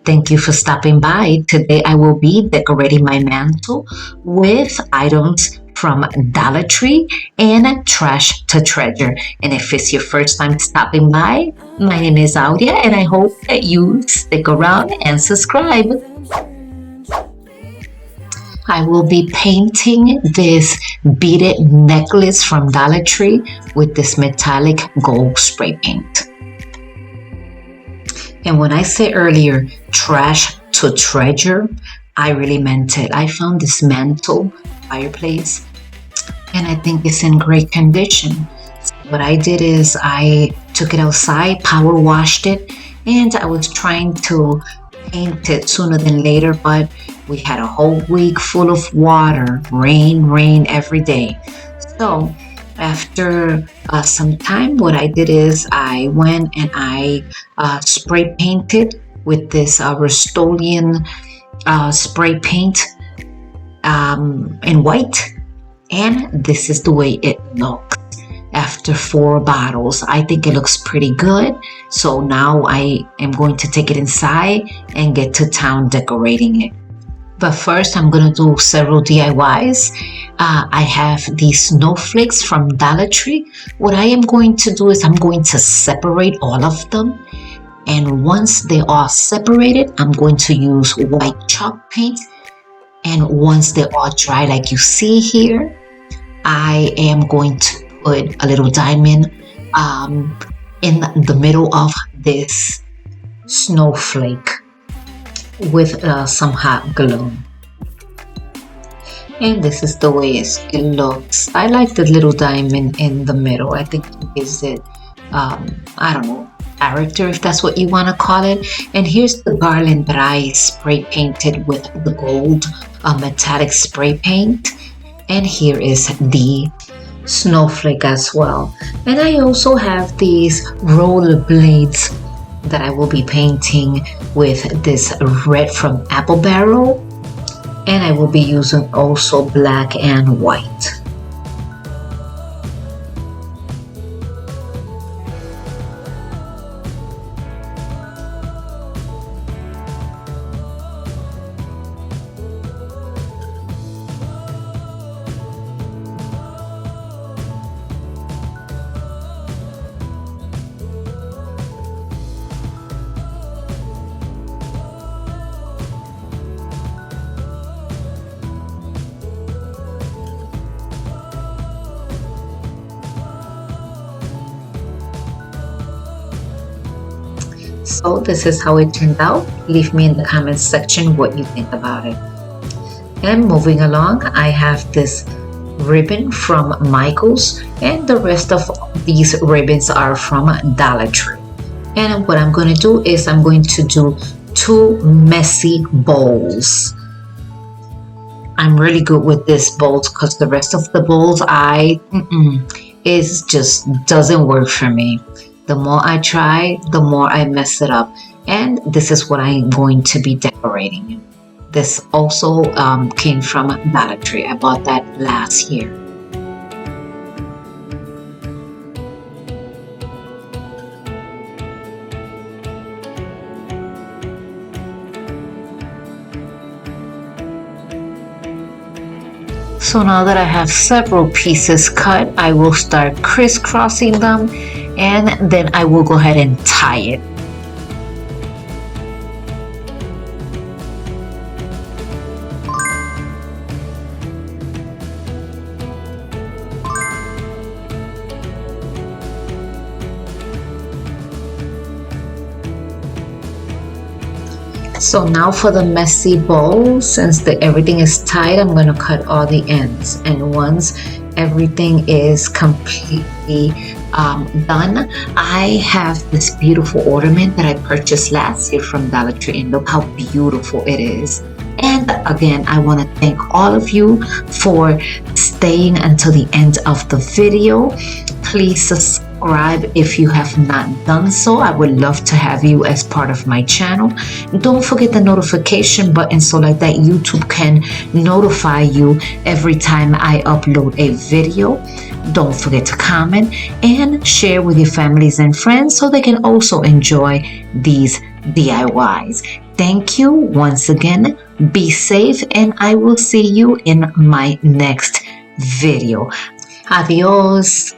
Thank you for stopping by. Today I will be decorating my mantle with items from Dollar Tree and Trash to Treasure. And if it's your first time stopping by, my name is Audia and I hope that you stick around and subscribe. I will be painting this beaded necklace from Dollar Tree with this metallic gold spray paint. And when I said earlier, trash to treasure, I really meant it. I found this mantle fireplace and I think it's in great condition. So what I did is I took it outside, power washed it, and I was trying to paint it sooner than later, but we had a whole week full of water, rain every day. So after some time, what I did is I went and I spray painted with this Rust-Oleum spray paint in white, and this is the way it looks after 4 bottles. I think it looks pretty good. So now I am going to take it inside and get to town decorating it. But first, I'm going to do several DIYs. I have these snowflakes from Dollar Tree. What I am going to do is I'm going to separate all of them. And once they are separated, I'm going to use white chalk paint. And once they're all dry, like you see here, I am going to put a little diamond in the middle of this snowflake with some hot glue. And this is the way it looks. I like the little diamond in the middle. I think it gives it, I don't know, character, if that's what you want to call it. And here's the garland that I spray painted with the gold metallic spray paint. And here is the snowflake as well. And I also have these roller blades that I will be painting with this red from Apple Barrel, and I will be using also black and white. So this is how it turned out. Leave me in the comments section what you think about it. And moving along, I have this ribbon from Michaels, and the rest of these ribbons are from Dollar Tree. And what I'm going to do is I'm going to do 2 messy bowls. I'm really good with this bowls because the rest of the bowls it just doesn't work for me. The more I try, the more I mess it up. And this is what I'm going to be decorating. This also came from Dollar Tree. I bought that last year. So now that I have several pieces cut, I will start crisscrossing them, and then I will go ahead and tie it. So now for the messy bowl, since everything is tied, I'm going to cut all the ends. And once everything is completely done, I have this beautiful ornament that I purchased last year from Dollar Tree, and look how beautiful it is. And again, I want to thank all of you for staying until the end of the video. Please subscribe if you have not done so. I would love to have you as part of my channel. Don't forget the notification button so like that YouTube can notify you every time I upload a video. Don't forget to comment and share with your families and friends so they can also enjoy these DIYs. Thank you once again. Be safe, and I will see you in my next video. Adios.